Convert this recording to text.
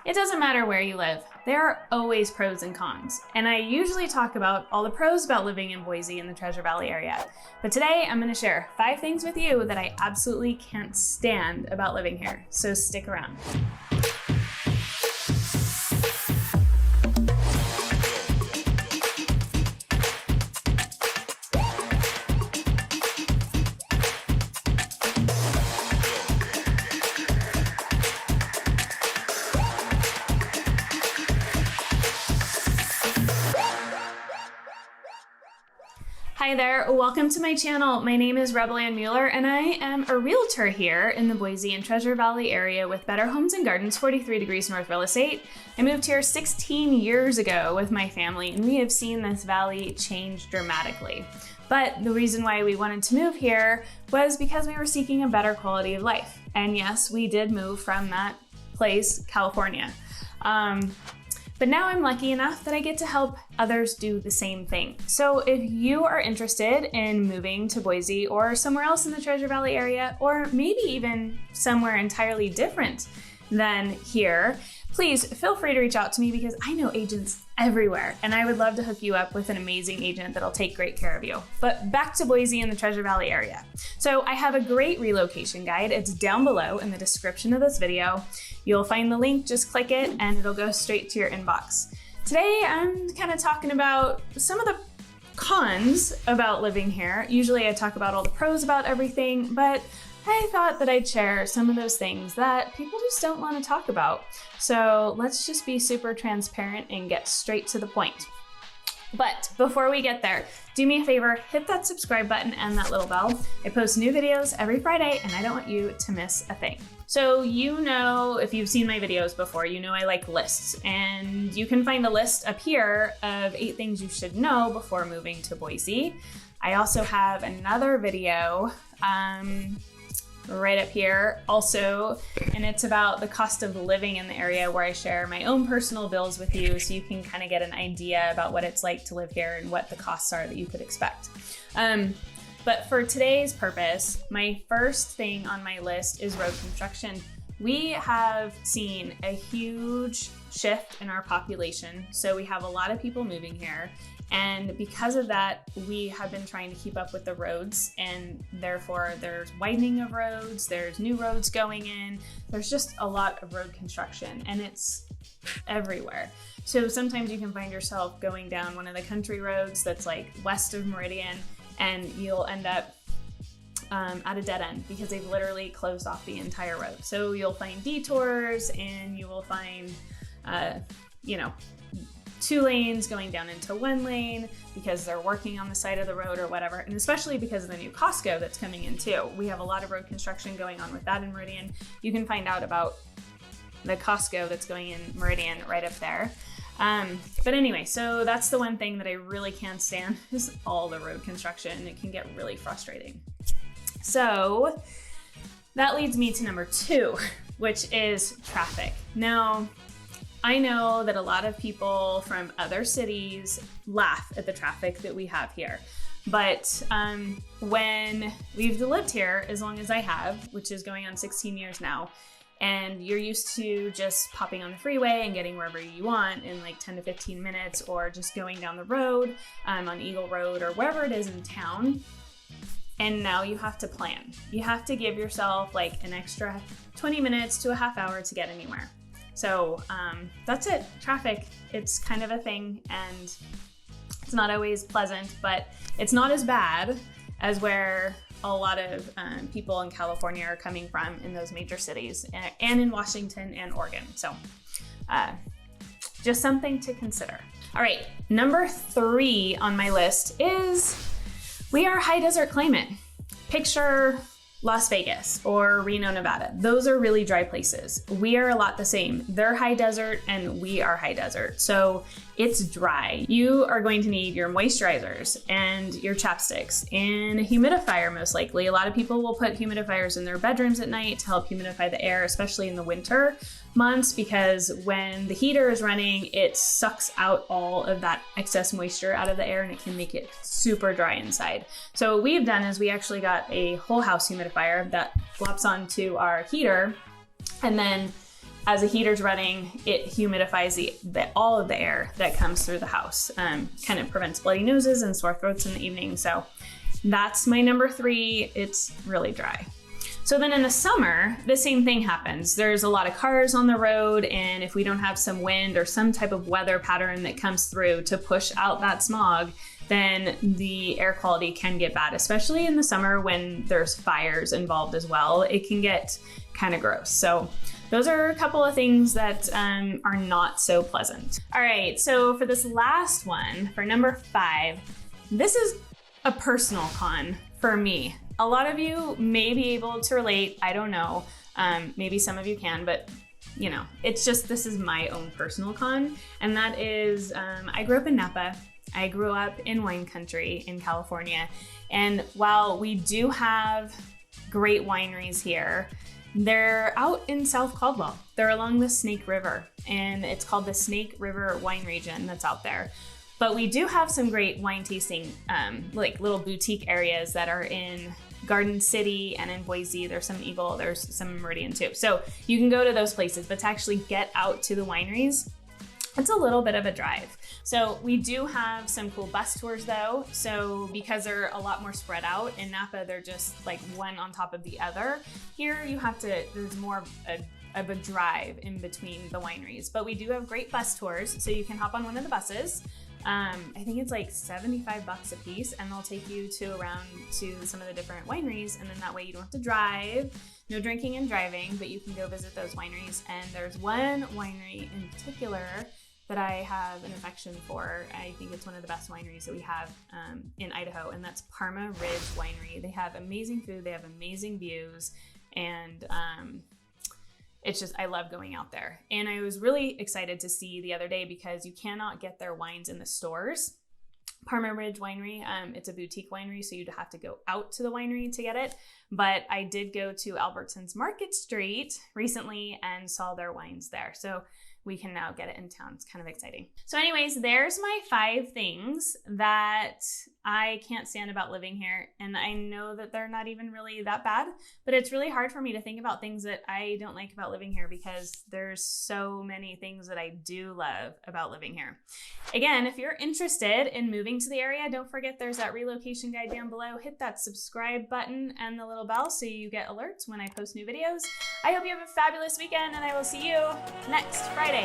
It doesn't matter where you live, there are always pros and cons. And I usually talk about all the pros about living in Boise in the Treasure Valley area. But today I'm going to share 5 things with you that I absolutely can't stand about living here. So stick around. Hi there, welcome to my channel. My name is Rebelann-Mueller and I am a realtor here in the Boise and Treasure Valley area with Better Homes and Gardens 43 Degrees North Real Estate. I moved here 16 years ago with my family and we have seen this valley change dramatically. But the reason why we wanted to move here was because we were seeking a better quality of life. And yes, we did move from that place, California. But now I'm lucky enough that I get to help others do the same thing. So if you are interested in moving to Boise or somewhere else in the Treasure Valley area, or maybe even somewhere entirely different than here, please feel free to reach out to me because I know agents everywhere and I would love to hook you up with an amazing agent that'll take great care of you. But back to Boise in the Treasure Valley area. So I have a great relocation guide. It's down below in the description of this video. You'll find the link, just click it and it'll go straight to your inbox. Today I'm kind of talking about some of the cons about living here. Usually I talk about all the pros about everything, but I thought that I'd share some of those things that people just don't want to talk about. So let's just be super transparent and get straight to the point. But before we get there, do me a favor, hit that subscribe button and that little bell. I post new videos every Friday and I don't want you to miss a thing. So you know, if you've seen my videos before, you know I like lists, and you can find a list up here of 8 things you should know before moving to Boise. I also have another video right up here also, and it's about the cost of living in the area, where I share my own personal bills with you so you can kind of get an idea about what it's like to live here and what the costs are that you could expect. But for today's purpose, my first thing on my list is road construction. We have seen a huge shift in our population, so we have a lot of people moving here. And because of that, we have been trying to keep up with the roads, and therefore there's widening of roads, there's new roads going in, there's just a lot of road construction and it's everywhere. So sometimes you can find yourself going down one of the country roads that's like west of Meridian and you'll end up at a dead end because they've literally closed off the entire road. So you'll find detours and you will find, 2 lanes going down into 1 lane because they're working on the side of the road or whatever. And especially because of the new Costco that's coming in too. We have a lot of road construction going on with that in Meridian. You can find out about the Costco that's going in Meridian right up there. But anyway, so that's the one thing that I really can't stand is all the road construction. It can get really frustrating. So that leads me to number 2, which is traffic. Now, I know that a lot of people from other cities laugh at the traffic that we have here. But when we've lived here as long as I have, which is going on 16 years now, and you're used to just popping on the freeway and getting wherever you want in like 10 to 15 minutes, or just going down the road on Eagle Road or wherever it is in town. And now you have to plan. You have to give yourself like an extra 20 minutes to a half hour to get anywhere. So that's it, traffic. It's kind of a thing and it's not always pleasant, but it's not as bad as where a lot of people in California are coming from in those major cities and in Washington and Oregon. So just something to consider. All right, number 3 on my list is we are high desert climate. Picture Las Vegas or Reno, Nevada. Those are really dry places. We are a lot the same. They're high desert and we are high desert. So it's dry. You are going to need your moisturizers and your chapsticks and a humidifier most likely. A lot of people will put humidifiers in their bedrooms at night to help humidify the air, especially in the winter months, because when the heater is running, it sucks out all of that excess moisture out of the air and it can make it super dry inside. So what we've done is we actually got a whole house humidifier that flops onto our heater, and then as the heater's running, it humidifies all of the air that comes through the house. Kind of prevents bloody noses and sore throats in the evening. So that's my number 3. It's really dry. So then in the summer, the same thing happens. There's a lot of cars on the road, and if we don't have some wind or some type of weather pattern that comes through to push out that smog, then the air quality can get bad, especially in the summer when there's fires involved as well. It can get kind of gross. So those are a couple of things that are not so pleasant. All right, so for this last one, for number 5, this is a personal con for me. A lot of you may be able to relate, I don't know. Maybe some of you can, but you know, it's just, this is my own personal con. And that is, I grew up in Napa. I grew up in wine country in California. And while we do have great wineries here, they're out in South Caldwell. They're along the Snake River, and it's called the Snake River Wine Region that's out there. But we do have some great wine tasting, like little boutique areas that are in Garden City and in Boise. There's some Eagle, there's some in Meridian too. So you can go to those places, but to actually get out to the wineries, it's a little bit of a drive. So we do have some cool bus tours though. So because they're a lot more spread out, in Napa, they're just like one on top of the other. Here you have to, there's more of a drive in between the wineries, but we do have great bus tours. So you can hop on one of the buses. I think it's like $75 a piece, and they'll take you around to some of the different wineries, and then that way you don't have to drive, no drinking and driving, but you can go visit those wineries. And there's one winery in particular that I have an affection for. I think it's one of the best wineries that we have in Idaho, and that's Parma Ridge Winery. They have amazing food, they have amazing views, and it's just, I love going out there. And I was really excited to see the other day, because you cannot get their wines in the stores. Parma Ridge Winery, it's a boutique winery, so you'd have to go out to the winery to get it. But I did go to Albertsons Market Street recently and saw their wines there. So we can now get it in town. It's kind of exciting. So anyways, there's my 5 things that I can't stand about living here. And I know that they're not even really that bad, but it's really hard for me to think about things that I don't like about living here, because there's so many things that I do love about living here. Again, if you're interested in moving to the area, don't forget there's that relocation guide down below. Hit that subscribe button and the little bell so you get alerts when I post new videos. I hope you have a fabulous weekend, and I will see you next Friday.